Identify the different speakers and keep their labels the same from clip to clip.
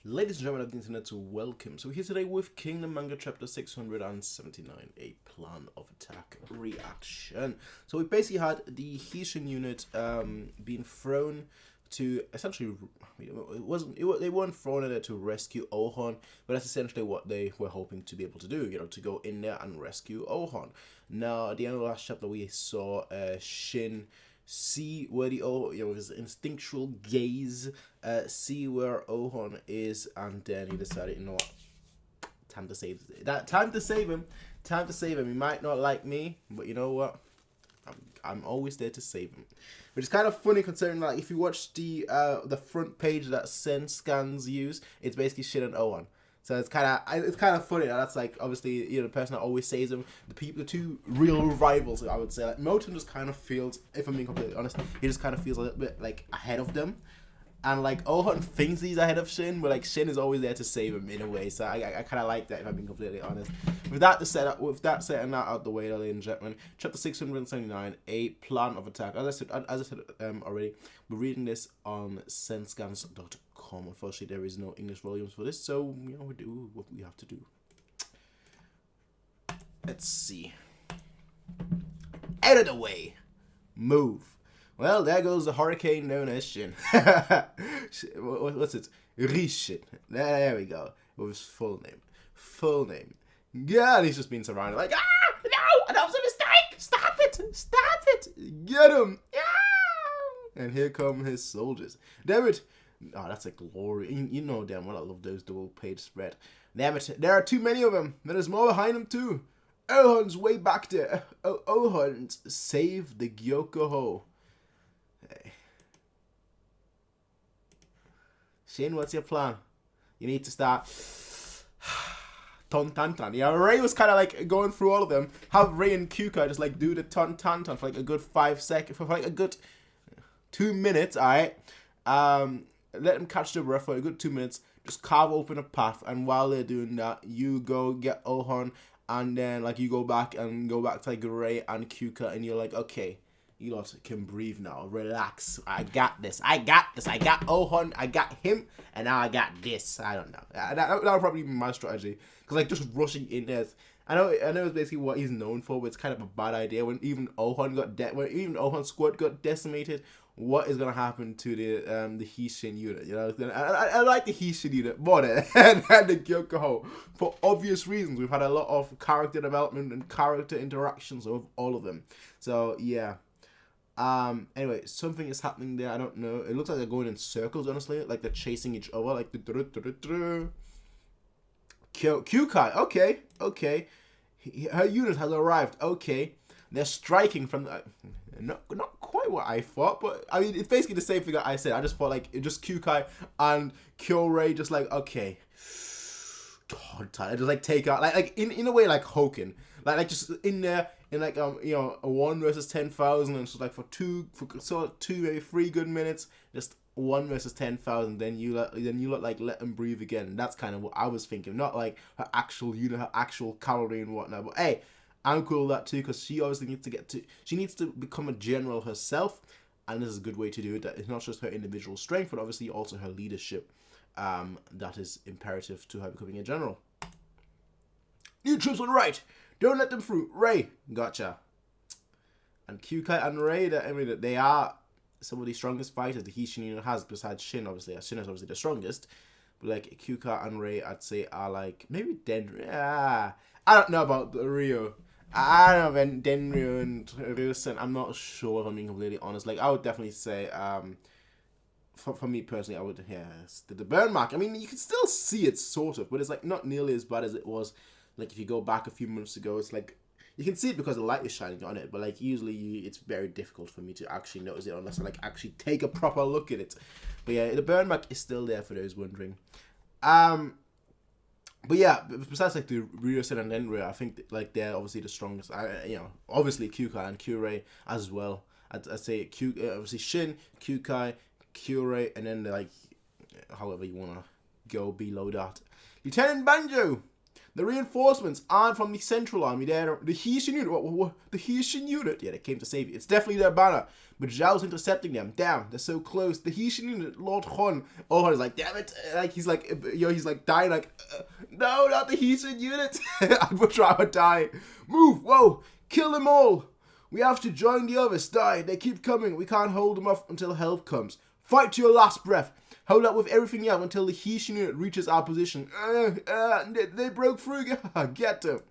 Speaker 1: Ladies and gentlemen of the internet, welcome. So we're here today with Kingdom Manga chapter 679, a plan of attack reaction. So we basically had the Hishin unit being thrown to essentially, they weren't thrown in there to rescue Ohon, but that's essentially what they were hoping to be able to do, to go in there and rescue Ohon. Now, at the end of the last chapter, we saw Shin see where the his instinctual gaze, see where Ohon is, and then he decided, you know what, time to save him. Time to save him. He might not like me, but you know what? I'm always there to save him. Which is kind of funny considering, like, if you watch the front page that Sen scans use, it's basically Shin and Ohon. So it's kind of funny. That's like obviously the person that always saves him. The two real rivals, I would say. Like Moten just kind of feels, if I'm being completely honest, he just kind of feels a little bit like ahead of them, and like Ohun thinks he's ahead of Shin, but like Shin is always there to save him in a way. So I kind of like that, if I'm being completely honest. With that setting that out the way, ladies and gentlemen, chapter 679, a plan of attack. As I said already, we're reading this on senscans.com. Unfortunately, there is no English volumes for this, so we do what we have to do. Let's see. Out of the way. Move. Well, there goes the hurricane known as Shin. What's it? Rishin. There we go. With his full name. Full name. Yeah, and he's just being surrounded like, no, that was a mistake. Stop it. Get him. Yeah. And here come his soldiers. Damn it. Oh, that's a glory. You know damn well I love those double page spread. Damn it. There are too many of them. There's more behind them too. Ohun's way back there. Ohun's save the Gyokoho. Hey. Shin, what's your plan? You need to start ton tan tan. Yeah, Ray was kind of like going through all of them. Have Ray and Kyuka just like do the ton tan tan for like a good 5 seconds, for like a good 2 minutes. All right. Let them catch their breath for a good 2 minutes. Just carve open a path, and while they're doing that, you go get Ohun, and then like you go back to like Ray and Kyuka, and you're like, okay, you lot can breathe now. Relax. I got this. I got Ohun. I got him. And now I got this. I don't know. That would probably be my strategy. Because, like, just rushing in there. I know it's basically what he's known for, but it's kind of a bad idea. When even Ohun's squad got decimated, what is going to happen to the Hishin unit? I like the Hishin unit more than the Gyokoho. For obvious reasons. We've had a lot of character development and character interactions of all of them. So, yeah. Anyway, something is happening there. I don't know. It looks like they're going in circles, honestly. Like they're chasing each other. Like the Kyukai. Okay. Her unit has arrived. Okay. They're striking from the... Not quite what I thought, but I mean, it's basically the same thing that I said. I just thought like it just Kyukai and Kyorei just like, okay. I just like take out like in a way like Hoken. Like just in there in like a 1 versus 10,000, and so like for two maybe 3 good minutes, just 1 versus 10,000. Then you let them breathe again. That's kind of what I was thinking. Not like her actual unit, her actual cavalry and whatnot. But hey, I'm cool with that too, because she obviously needs to become a general herself, and this is a good way to do it. That it's not just her individual strength, but obviously also her leadership. That is imperative to her becoming a general. New troops on right. Don't let them through. Ray, gotcha. And Kyukai and Ray, they are some of the strongest fighters the Hishin unit has, besides Shin, obviously. Shin is obviously the strongest. But like Kyukai and Ray, I'd say are like maybe Denryu. I don't know about Ryo. I don't know about Denryu and Ryusen. I'm not sure if I'm being completely honest. Like I would definitely say for me personally, I would the burn mark. I mean, you can still see it sort of, but it's like not nearly as bad as it was. Like if you go back a few months ago, it's like you can see it because the light is shining on it. But like usually, it's very difficult for me to actually notice it unless I like actually take a proper look at it. But yeah, the burn mark is still there for those wondering. But yeah, besides like the Ryusen and Denryu, I think like they're obviously the strongest. Obviously Kyukai and Kyorei as well. I'd say obviously Shin, Kyukai, Kyorei, and then like however you wanna go below that. Lieutenant Banjo, The reinforcements aren't from the Central Army. They're the Hessian unit. What? The Hessian unit? Yeah, they came to save you. It's definitely their banner. But Zhao's intercepting them. Damn, they're so close. The Hessian unit, Lord Hon. Oh, he's like, damn it. Like, he's like, he's like dying. Like, no, not the Hessian unit. I would rather die. Move. Whoa. Kill them all. We have to join the others. Die. They keep coming. We can't hold them off until help comes. Fight to your last breath. Hold up with everything you have until the Hessian unit reaches our position. They broke through. Get them.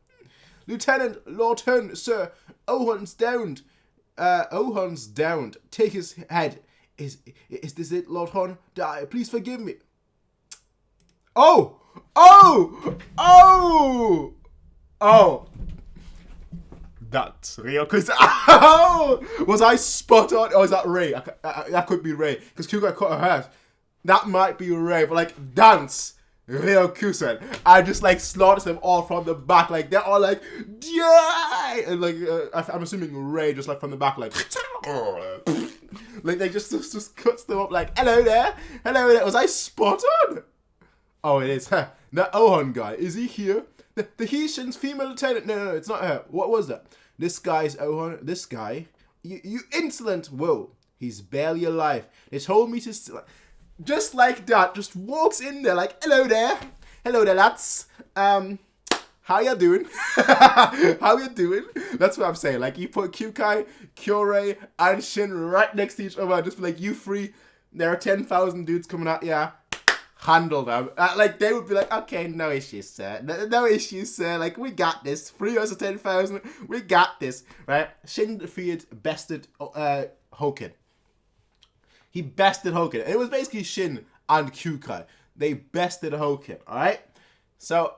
Speaker 1: Lieutenant, Lord Hun, sir. Ohun's downed. Ohun's downed. Take his head. Is this it, Lord Hun? Die. Please forgive me. Oh! Oh! Oh! Oh! That's real. Cause was I spot on? Or is that Ray? That could be Ray. Because Kyukai cut her head. That might be Ray, but like dance, Ryo Kusen. I just like slaughters them all from the back, like they're all like, yeah, and like I'm assuming Ray just like from the back, like, like they just cuts them up, like hello there. Was I spot on? Oh, it is. Huh. That Ohun guy, is he here? The Hessian's female lieutenant. No, it's not her. What was that? This guy's Ohun. This guy, you insolent. Whoa, he's barely alive. They told me to. Just like that, just walks in there like, hello there, lads. How you doing? How you doing? That's what I'm saying. Like, you put Kyukai, Kyorei, and Shin right next to each other, just be like, you three, there are 10,000 dudes coming at ya. Handle them. Like, they would be like, okay, no issues, sir. No issues, sir. Like, we got this. 3 versus 10,000. We got this, right? Shin defeated bested Hoken. He bested Hoken. It was basically Shin and Kyukai. They bested Hoken, alright? So,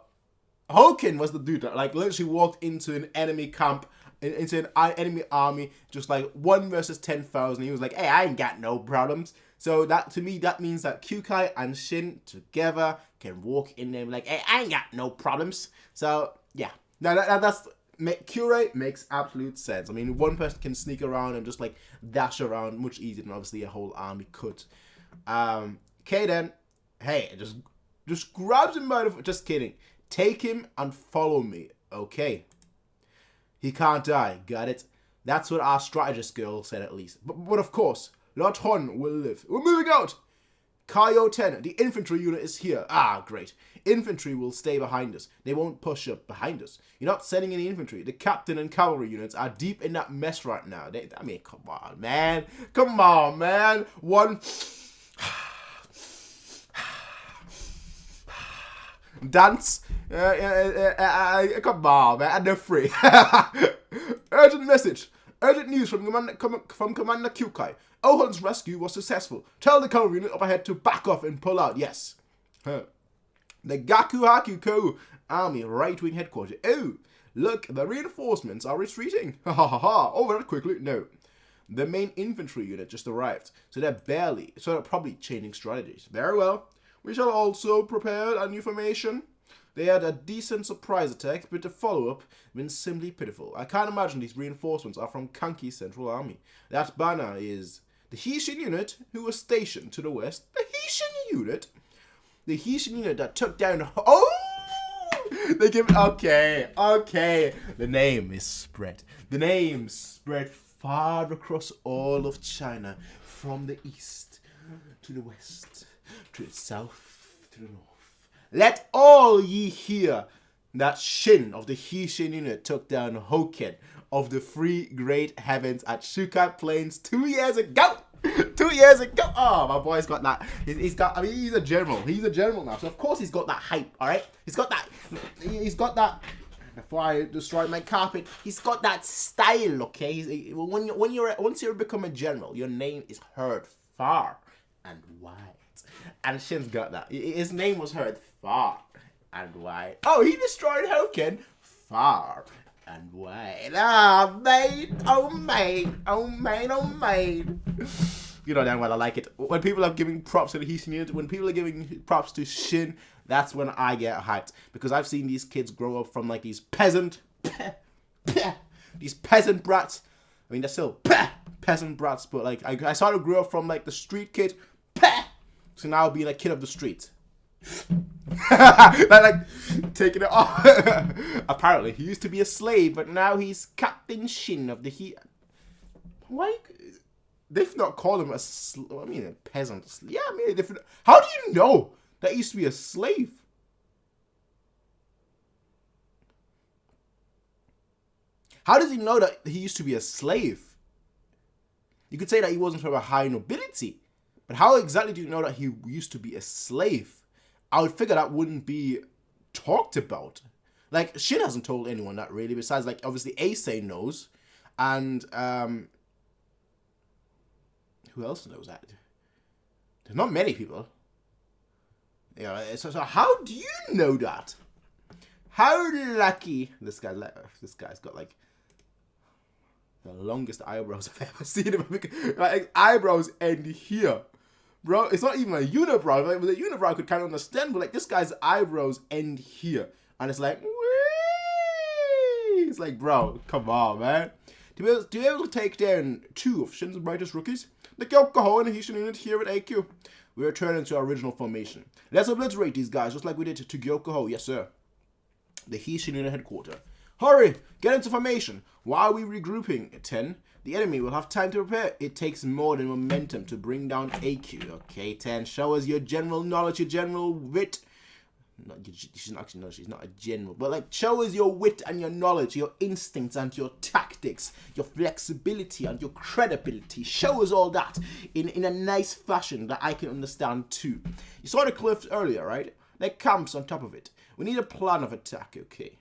Speaker 1: Hoken was the dude that, like, literally walked into an enemy camp, into an enemy army, just like 1 versus 10,000. He was like, hey, I ain't got no problems. So, that to me, that means that Kyukai and Shin together can walk in there and be like, hey, I ain't got no problems. So, yeah. Now, that's... Kyorei makes absolute sense. I mean, one person can sneak around and just like dash around much easier than obviously a whole army could. Okay then, hey, just grabs him by the... Just kidding. Take him and follow me. Okay. He can't die. Got it? That's what our strategist girl said at least. But of course, Lord Hon will live. We're moving out! Kaio 10, the infantry unit is here. Ah, great. Infantry will stay behind us. They won't push up behind us. You're not sending any infantry. The captain and cavalry units are deep in that mess right now. I mean, come on, man. Come on, man. One... Dance. Come on, man. And they're free. Urgent message. Urgent news from Commander Kyukai. Ohun's rescue was successful. Tell the cavalry unit up ahead to back off and pull out. Yes. The Gakuhaku Army right-wing headquarters. Oh, look, the reinforcements are retreating. Ha ha ha ha. Over that quickly. No. The main infantry unit just arrived. So they're probably changing strategies. Very well. We shall also prepare a new formation. They had a decent surprise attack, but the follow-up been simply pitiful. I can't imagine these reinforcements are from Kanki's Central Army. That banner is the Hessian unit who was stationed to the west. The Hessian unit? The Hessian unit that took down... Oh! They give... Okay. The name is spread. The name spread far across all of China. From the east to the west, to the south, to the north. Let all ye hear that Shin of the Hessian unit took down Hoken of the 3 great heavens at Shukai Plains 2 years ago. 2 years ago. Oh, my boy's got that. He's got, I mean, he's a general. He's a general now. So, of course, he's got that hype, all right? He's got that. Before I destroy my carpet, he's got that style, okay? Once you become a general, your name is heard far and wide. And Shin's got that. His name was heard far and wide. Oh, he destroyed Hoken far and wide. Ah, mate. Oh, mate. Oh, mate. Oh, mate. You know damn well I like it. When people are giving props to the Hessian unit, when people are giving props to Shin, that's when I get hyped. Because I've seen these kids grow up from like these peasant brats. I mean, they're still peasant brats, but like I sort of grew up from like the street kid to now being a kid of the street. like taking it off. Apparently, he used to be a slave, but now he's Captain Shin of the Heat. Why? They've not called him a peasant. Yeah, I mean, how do you know that he used to be a slave? How does he know that he used to be a slave? You could say that he wasn't from a high nobility, but how exactly do you know that he used to be a slave? I would figure that wouldn't be talked about. Like, Shin hasn't told anyone that really, besides, like, obviously Ace knows, and, who else knows that? There's not many people. Yeah, so how do you know that? How lucky. This guy's got, like, the longest eyebrows I've ever seen. Like, eyebrows end here. Bro, it's not even a unibrow. Like, with a unibrow, I could kind of understand, but like this guy's eyebrows end here, and it's like, whee! It's like, bro, come on, man. To be able to take down 2 of Shin's brightest rookies, the Gyokuho and the Hishin unit here at AQ, we return to our original formation. Let's obliterate these guys just like we did to Gyokuho, yes sir. The Hishin unit headquarters. Hurry, get into formation. Why are we regrouping? 10. The enemy will have time to prepare. It takes more than momentum to bring down AQ. Okay, 10. Show us your general knowledge, your general wit. She's not actually, no, she's not a general. But like, show us your wit and your knowledge, your instincts and your tactics, your flexibility and your credibility. Show us all that in a nice fashion that I can understand too. You saw the cliffs earlier, right? Like camps on top of it. We need a plan of attack, okay?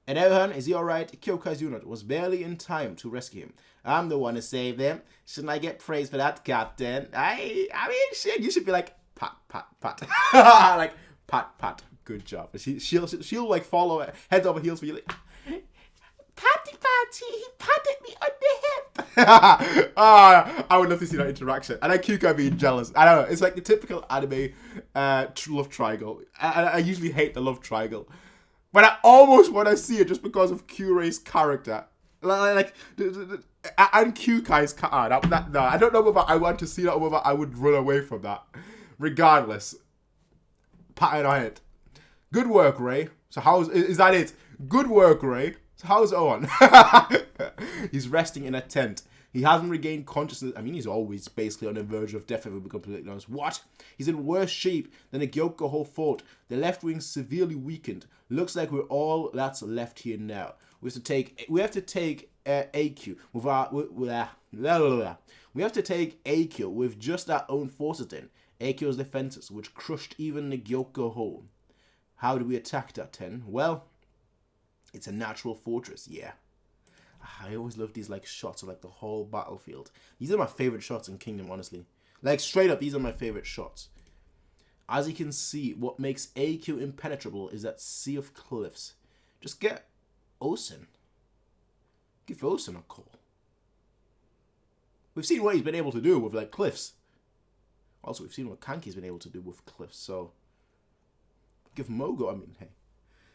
Speaker 1: And Elhan, is he alright? Kyokai's unit was barely in time to rescue him. I'm the one to save them. Shouldn't I get praise for that, Captain? I mean, shit, you should be like, pat, pat, pat. Like, pat, pat, good job. She'll like follow head over heels for you, like, patty, patty, he patted me on the hip. I would love to see that interaction. And then Kyukai being jealous. I don't know, it's like the typical anime love triangle. I usually hate the love triangle. But I almost want to see it just because of Kurei's character. Like and Kyukai's character. No, I don't know whether I want to see that or whether I would run away from that. Regardless. Patting on it. Good work, Ray. So is that it? Good work, Ray. So how's Owen? He's resting in a tent. He hasn't regained consciousness. I mean, he's always basically on the verge of death, if we be completely honest. What? He's in worse shape than the Gyokuho fort. The left wing's severely weakened. Looks like we're all that's left here now. We have to take AQ with our. We have to take AQ with just our own forces in. AQ's defenses, which crushed even the Gyokuho. How do we attack that, 10? Well, it's a natural fortress, yeah. I always love these like shots of like the whole battlefield. These are my favorite shots in Kingdom, honestly. Like straight up, these are my favorite shots. As you can see, what makes AQ impenetrable is that sea of cliffs. Just get Osen. Give Osen a call. We've seen what he's been able to do with like cliffs. Also, we've seen what Kanki's been able to do with cliffs. So give Mogo. I mean, hey.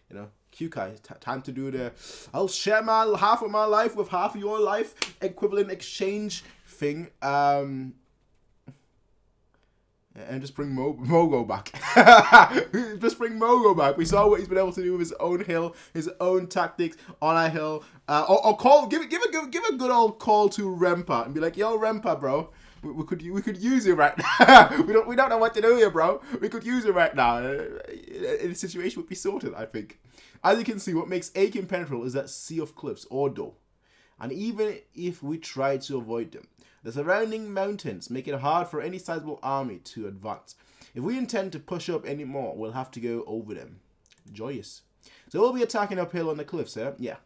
Speaker 1: You know, Kyukai, time to do the I'll share my half of my life with half of your life equivalent exchange thing. And just bring Mogo back. Just bring Mogo back. We saw what he's been able to do with his own hill, his own tactics on a hill. Or call, give a good old call to Rempa and be like, yo, Rempa, bro. We could use you right now. we don't know what to do here, bro. We could use you right now. The situation would be sorted, I think. As you can see, what makes AQ impenetrable is that sea of cliffs, Ordo. And even if we try to avoid them, the surrounding mountains make it hard for any sizable army to advance. If we intend to push up any more, we'll have to go over them. Joyous. So we'll be attacking uphill on the cliffs, eh? Yeah.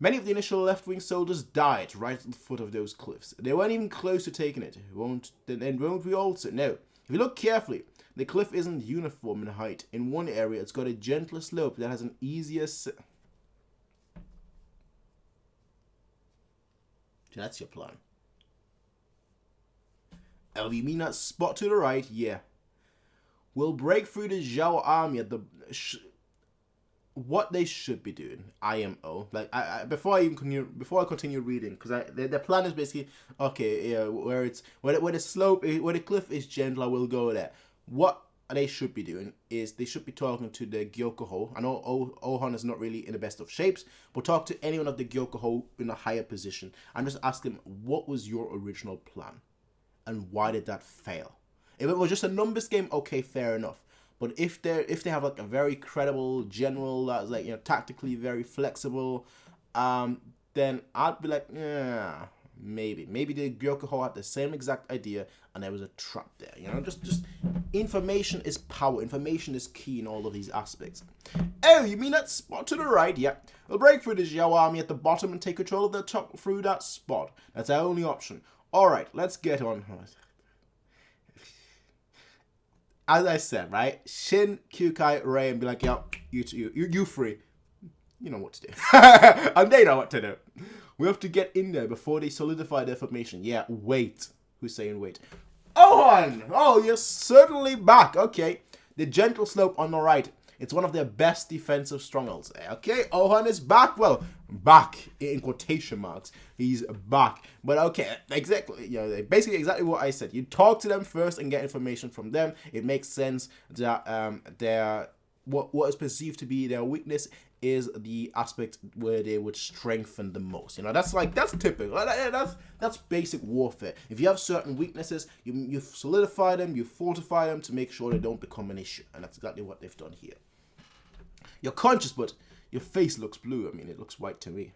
Speaker 1: Many of the initial left-wing soldiers died right at the foot of those cliffs. They weren't even close to taking it. Won't we also? No. If you look carefully, the cliff isn't uniform in height. In one area, it's got a gentler slope that has an easier... So that's your plan. Oh, you mean that spot to the right? Yeah. We'll break through the Zhao army at the... what they should be doing, IMO. Like before I continue reading, because the plan is basically okay. Yeah, where the cliff is gentler, we'll go there. What they should be doing is they should be talking to the Gyokuho. I know Ohan is not really in the best of shapes, but talk to anyone of the Gyokuho in a higher position and just ask them, what was your original plan? And why did that fail? If it was just a numbers game, okay, fair enough. But if they have like a very credible general that's like, you know, tactically very flexible, then I'd be like, yeah, maybe the Gyokuho had the same exact idea and there was a trap there. You know, just information is power. Information is key in all of these aspects. Oh, you mean that spot to the right? Yeah. We'll break through the Xiao army at the bottom and take control of the top through that spot. That's our only option. All right, let's get on. As I said, right? Shin, Kyukai, Ray, and be like, yo, you free. You know what to do. And they know what to do. We have to get in there before they solidify their formation. Yeah, wait. Who's saying wait? Ohan! Oh, you're certainly back. Okay. The gentle slope on the right. It's one of their best defensive strongholds. Okay, Ohan is back. Well, back in quotation marks. He's back. But okay, exactly. You know, basically exactly what I said. You talk to them first and get information from them. It makes sense that their what is perceived to be their weakness is the aspect where they would strengthen the most. You know, that's typical. That's basic warfare. If you have certain weaknesses, you solidify them, you fortify them to make sure they don't become an issue. And that's exactly what they've done here. You're conscious, but your face looks blue. I mean, it looks white to me.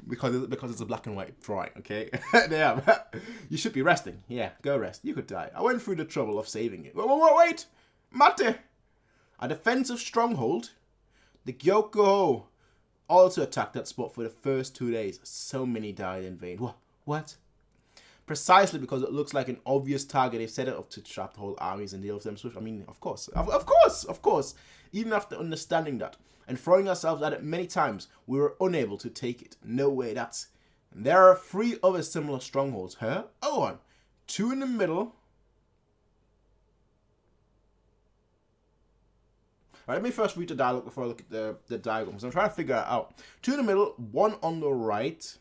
Speaker 1: because it's a black and white drawing, okay? Damn. You should be resting. Yeah, go rest. You could die. I went through the trouble of saving you. Wait! Mate! A defensive stronghold. The Gyokuho also attacked that spot for the first 2 days. So many died in vain. What? Precisely because it looks like an obvious target. They've set it up to trap the whole armies and deal with them swift. I mean, of course. Of course. Even after understanding that and throwing ourselves at it many times, we were unable to take it. No way, there are 3 other similar strongholds. Huh? Oh, on. 2 in the middle. Alright, let me first read the dialogue before I look at the diagram, because I'm trying to figure it out. 2 in the middle, 1 on the right.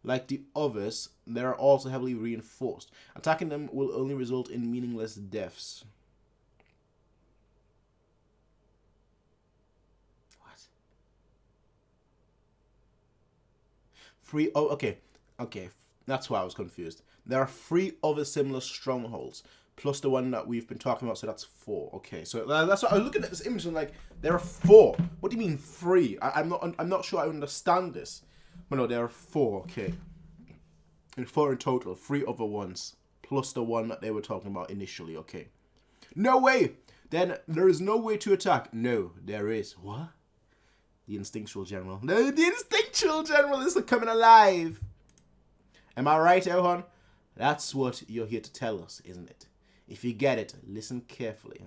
Speaker 1: Like the others, they are also heavily reinforced. Attacking them will only result in meaningless deaths. What? 3, oh, okay. That's why I was confused. There are 3 other similar strongholds, plus the one that we've been talking about, so that's 4. Okay, so that's what I was looking at this image and like, there are 4. What do you mean 3? I'm not sure I understand this. But no, there are 4. Okay, and 4 in total. 3 other ones plus the one that they were talking about initially. Okay, no way. Then there is no way to attack. No, there is. What? The instinctual general. No, the instinctual general is coming alive. Am I right, Ohan? That's what you're here to tell us, isn't it? If you get it, listen carefully.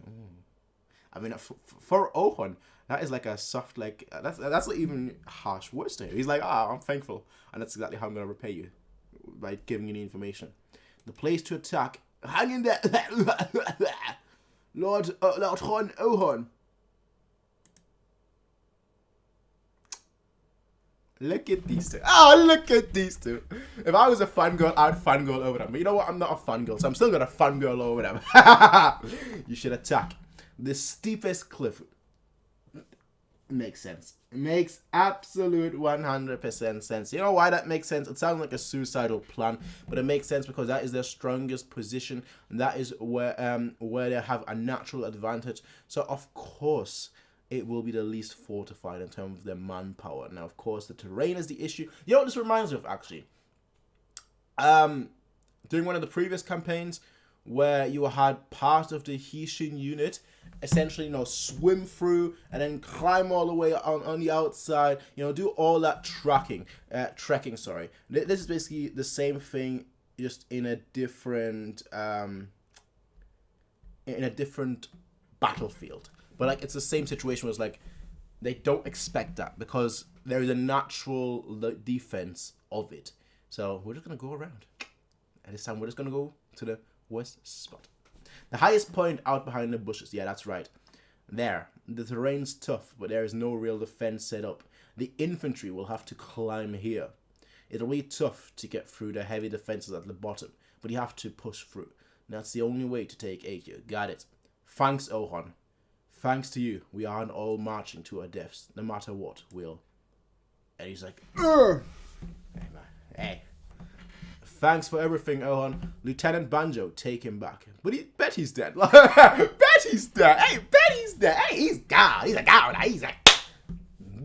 Speaker 1: I mean, for Ohan, that is like a soft, like, that's not even harsh words to him. He's like, I'm thankful. And that's exactly how I'm going to repay you, by giving you the information. The place to attack, hang in there, Lord Hon Ohan. Look at these two. Oh, look at these two. If I was a fangirl, I'd fangirl over them. But you know what? I'm not a fangirl, so I'm still going to fangirl over them. You should attack the steepest cliff. Makes sense. It makes absolute 100% sense. You know why that makes sense? It sounds like a suicidal plan, but it makes sense because that is their strongest position, and that is where they have a natural advantage. So of course it will be the least fortified in terms of their manpower. Now, of course, the terrain is the issue. You know what this reminds me of, actually? During one of the previous campaigns, where you had part of the Hishin unit essentially, swim through and then climb all the way on the outside, do all that trekking, sorry. This is basically the same thing, just in a different battlefield. But like, it's the same situation where it's like, they don't expect that because there is a natural defense of it. So we're just going to go around. And this time we're just going to go to the west spot. The highest point out behind the bushes. Yeah, that's right. There. The terrain's tough, but there is no real defense set up. The infantry will have to climb here. It'll be tough to get through the heavy defenses at the bottom, but you have to push through. That's the only way to take Aikyo. Got it. Thanks, Ohon. Thanks to you, we aren't all marching to our deaths, no matter what, Will. And he's like, ugh! Hey, man. Hey. Thanks for everything, Ohon. Lieutenant Banjo, take him back. But bet he's dead. Bet he's dead. Hey, bet he's dead. Hey, he's gone. He's a gone. He's a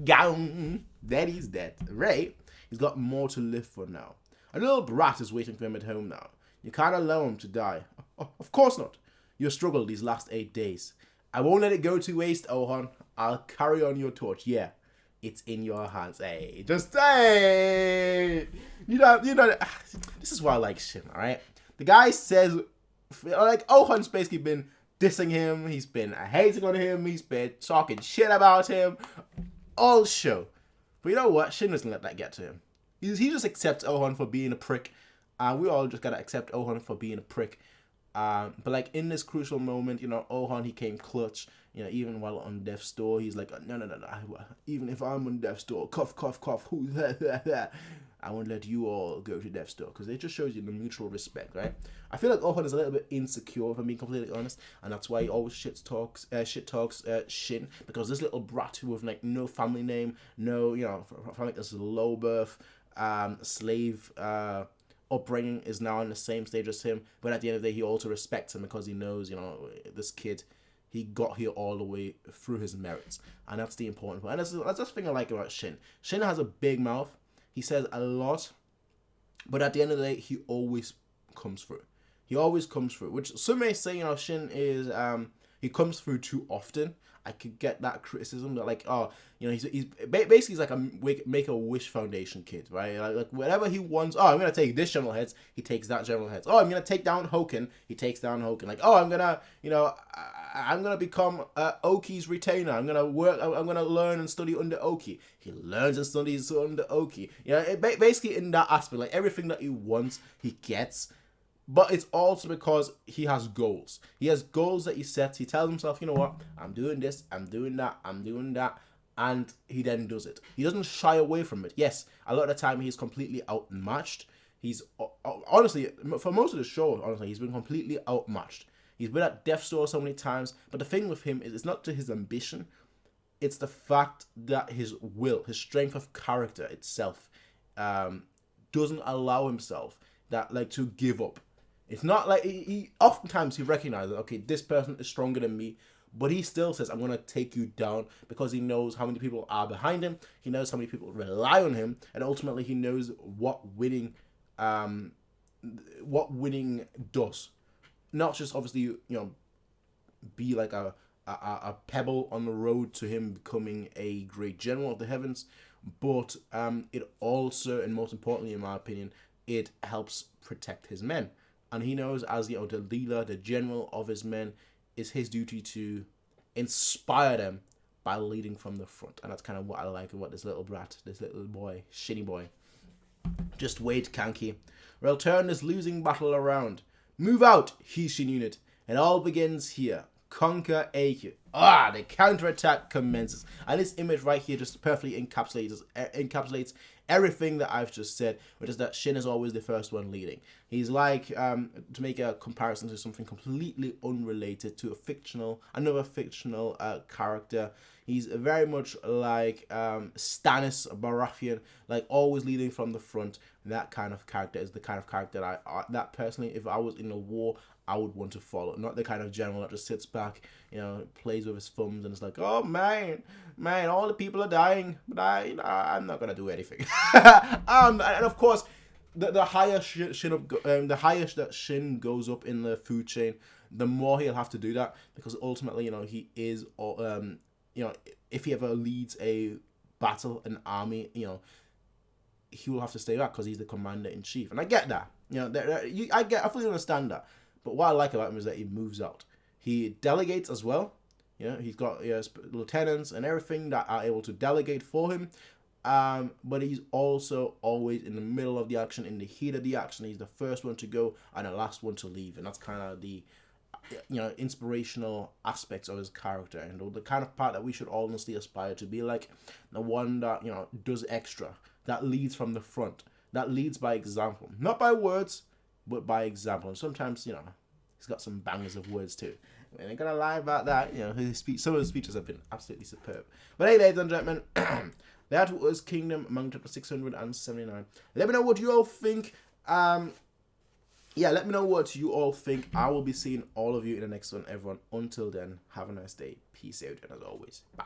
Speaker 1: gone. That he's dead. Right? He's got more to live for now. A little brat is waiting for him at home now. You can't allow him to die. Oh, of course not. You struggled these last 8 days. I won't let it go to waste, Ohon. I'll carry on your torch. Yeah, it's in your hands. Hey, just hey. You know. This is why I like Shin. All right. The guy says, like, Ohon's basically been dissing him. He's been hating on him. He's been talking shit about him. All show. But you know what? Shin doesn't let that get to him. He just accepts Ohon for being a prick. We all just gotta accept Ohon for being a prick. But like in this crucial moment, you know, Ohon, he came clutch. You know, even while on death's door, he's like, no. Even if I'm on death's door, cough. Who's that? I won't let you all go to death's door, because it just shows you the mutual respect, right? I feel like Ohon is a little bit insecure, if I'm being completely honest, and that's why he always shit talks Shin, because this little brat with like no family name, no, you know, from like this low birth, slave, upbringing, is now on the same stage as him, but at the end of the day, he also respects him because he knows, you know, this kid, he got here all the way through his merits, and that's the important part. And that's the thing I like about Shin. Shin has a big mouth. He says a lot, but at the end of the day, he always comes through. He always comes through, which some may say, you know, Shin is, he comes through too often. I could get that criticism that, like, oh, you know, he's basically he's like a Make-A-Wish Foundation kid, right? Like whatever he wants. Oh, I'm gonna take this general heads. He takes that general heads. Oh, I'm gonna take down Hoken. He takes down Hoken. Like, oh, I'm gonna, you know, I'm gonna become Oki's retainer. I'm gonna learn and study under Oki. He learns and studies under Oki. You know, basically in that aspect, like everything that he wants, he gets. But it's also because he has goals. He has goals that he sets. He tells himself, you know what, I'm doing this, I'm doing that, and he then does it. He doesn't shy away from it. Yes, a lot of the time he's completely outmatched. He's, honestly, for most of the show, honestly, he's been completely outmatched. He's been at death's door so many times, but the thing with him is it's not to his ambition, it's the fact that his will, his strength of character itself, doesn't allow himself that, like, to give up. It's not like he oftentimes he recognizes, okay, this person is stronger than me, but he still says, I'm going to take you down, because he knows how many people are behind him. He knows how many people rely on him, and ultimately he knows what winning does. Not just obviously, you know, be like a pebble on the road to him becoming a great general of the heavens, but it also, and most importantly in my opinion, it helps protect his men. And he knows, as, you know, the leader, the general of his men, it's his duty to inspire them by leading from the front. And that's kind of what I like about this little brat, this little boy, shitty boy. Just wait, Kanki. We'll turn this losing battle around. Move out, Hishin unit. It all begins here. Conquer Aikyo. The counterattack commences. And this image right here just perfectly encapsulates everything that I've just said, which is that Shin is always the first one leading. He's like, to make a comparison to something completely unrelated to another fictional character, he's very much like Stannis Baratheon, like always leading from the front. That kind of character is the kind of character that personally, if I was in a war, I would want to follow. Not the kind of general that just sits back, you know, plays with his thumbs and it's like, oh man, all the people are dying, but I'm not gonna do anything. And of course, the higher the higher that Shin goes up in the food chain, the more he'll have to do that, because ultimately, you know, he is, you know, if he ever leads a battle, an army, you know, he will have to stay back because he's the commander in chief, and I get that. You know, I fully understand that. But what I like about him is that he moves out. He delegates as well. You know, he's got lieutenants and everything that are able to delegate for him. But he's also always in the middle of the action, in the heat of the action. He's the first one to go and the last one to leave, and that's kind of the, you know, inspirational aspects of his character, and the kind of part that we should honestly aspire to be like. The one that, you know, does extra, that leads from the front, that leads by example, not by words, but by example. And sometimes, you know, he's got some bangers of words too. I ain't gonna lie about that. You know, some of his speeches have been absolutely superb. But hey, ladies and gentlemen, that was Kingdom Manga chapter 679. Let me know what you all think. Yeah, let me know what you all think. I will be seeing all of you in the next one, everyone. Until then, have a nice day. Peace out, and as always, bye.